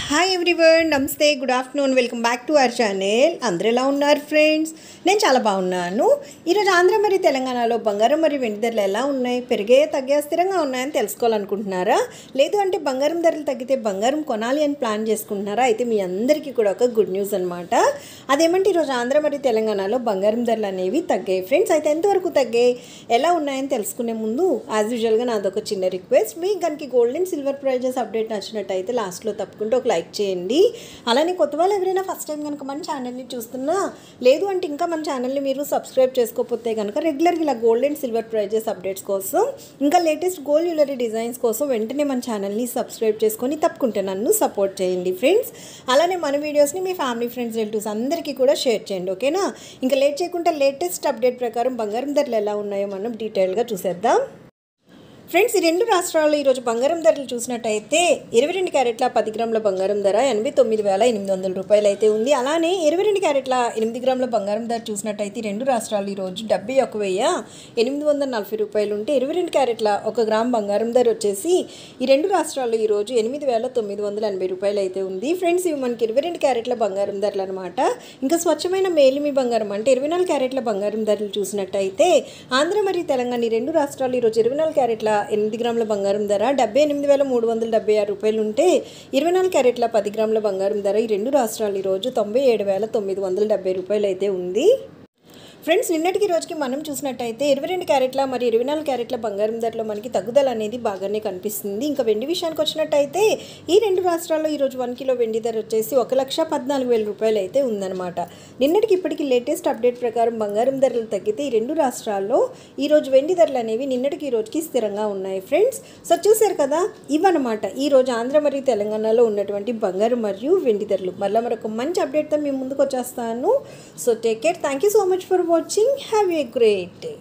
Hi everyone, నమస్తే, good afternoon, welcome back to our channel. అందరూ ఎలా ఉన్నారు ఫ్రెండ్స్? నేను చాలా బాగున్నాను. ఈరోజు ఆంధ్ర మరియు తెలంగాణలో బంగారం మరియు వెండి ధరలు ఎలా ఉన్నాయి, పెరిగే తగ్గే స్థిరంగా ఉన్నాయని తెలుసుకోవాలనుకుంటున్నారా? లేదు అంటే బంగారం ధరలు తగ్గితే బంగారం కొనాలి అని ప్లాన్ చేసుకుంటున్నారా? అయితే మీ అందరికీ కూడా ఒక గుడ్ న్యూస్ అనమాట. అదేమంటే ఈరోజు ఆంధ్ర మరియు తెలంగాణలో బంగారం ధరలు అనేవి తగ్గాయి ఫ్రెండ్స్. అయితే ఎంతవరకు తగ్గాయి, ఎలా ఉన్నాయని తెలుసుకునే ముందు యాజ్ యూజువల్గా నాదొక చిన్న రిక్వెస్ట్. మీకు కనుక gold and silver prices update నచ్చినట్టయితే లాస్ట్లో తప్పకుండా ఒక లైక్ చేయండి. అలానే కొత్త వాళ్ళు ఎవరైనా ఫస్ట్ టైం కనుక మన ఛానల్ని చూస్తున్నా, లేదు అంటే ఇంకా మన ఛానల్ని మీరు సబ్స్క్రైబ్ చేసుకోకపోతే కనుక రెగ్యులర్గా ఇలా gold and silver prices updates కోసం, ఇంకా లేటెస్ట్ గోల్డ్ జ్యువెలరీ డిజైన్స్ కోసం వెంటనే మన ఛానల్ని సబ్స్క్రైబ్ చేసుకొని తప్పకుండా నన్ను సపోర్ట్ చేయండి ఫ్రెండ్స్. అలానే మన వీడియోస్ని మీ ఫ్యామిలీ, ఫ్రెండ్స్, రిలేటివ్స్ అందరికీ కూడా షేర్ చేయండి, ఓకేనా? ఇంకా లేట్ చేయకుండా లేటెస్ట్ అప్డేట్ ప్రకారం బంగారం ధరలు ఎలా ఉన్నాయో మనం డీటెయిల్గా చూసేద్దాం. ఫ్రెండ్స్, ఈ రెండు రాష్ట్రాల్లో ఈరోజు బంగారం ధరలు చూసినట్టయితే 22 క్యారెట్ల 10 గ్రాముల బంగారం ధర 89,800 రూపాయలు అయితే ఉంది. అలానే 22 క్యారెట్ల 8 గ్రాముల బంగారం ధర చూసినట్టయితే రెండు రాష్ట్రాలు ఈరోజు 71,840 రూపాయలు ఉంటే 22 క్యారెట్ల 1 గ్రామ్ బంగారం ధర వచ్చేసి ఈ రెండు రాష్ట్రాల్లో ఈరోజు 8,980 రూపాయలు అయితే ఉంది. ఫ్రెండ్స్, ఇవి మనకి 22 క్యారెట్ల బంగారం ధరలు అనమాట. ఇంకా స్వచ్ఛమైన మేలిమి బంగారం అంటే 24 క్యారెట్ల బంగారం ధరలు చూసినట్టయితే ఆంధ్ర మరియు తెలంగాణ ఈ రెండు రాష్ట్రాలు ఈరోజు 24 క్యారెట్ల 8 గ్రాముల బంగారం ధర 78,376 రూపాయలు ఉంటే 24 క్యారెట్ల 10 గ్రాముల బంగారం ధర ఈ రెండు రాష్ట్రాలు ఈరోజు 97,970 రూపాయలు అయితే ఉంది. ఫ్రెండ్స్, నిన్నటికి రోజుకి మనం చూసినట్టయితే 22 క్యారెట్ల మరియు 24 క్యారెట్ల బంగారం ధరలో మనకి తగ్గుదల అనేది బాగానే కనిపిస్తుంది. ఇంకా వెండి విషయానికి వచ్చినట్టయితే ఈ రెండు రాష్ట్రాల్లో ఈరోజు 1 కిలో వెండి ధర వచ్చేసి 1,14,000 రూపాయలు అయితే ఉందన్నమాట. నిన్నటికి ఇప్పటికి లేటెస్ట్ అప్డేట్ ప్రకారం బంగారం ధరలు తగ్గితే ఈ రెండు రాష్ట్రాల్లో ఈరోజు వెండి ధరలు అనేవి నిన్నటికి రోజుకి స్థిరంగా ఉన్నాయి ఫ్రెండ్స్. సో చూసారు కదా, ఇవన్నమాట ఈరోజు ఆంధ్ర మరియు తెలంగాణలో ఉన్నటువంటి బంగారం మరియు వెండి ధరలు. మళ్ళీ మరొక మంచి అప్డేట్తో మీ ముందుకు వచ్చేస్తాను. So take care, thank you so much for watching. Have a great day.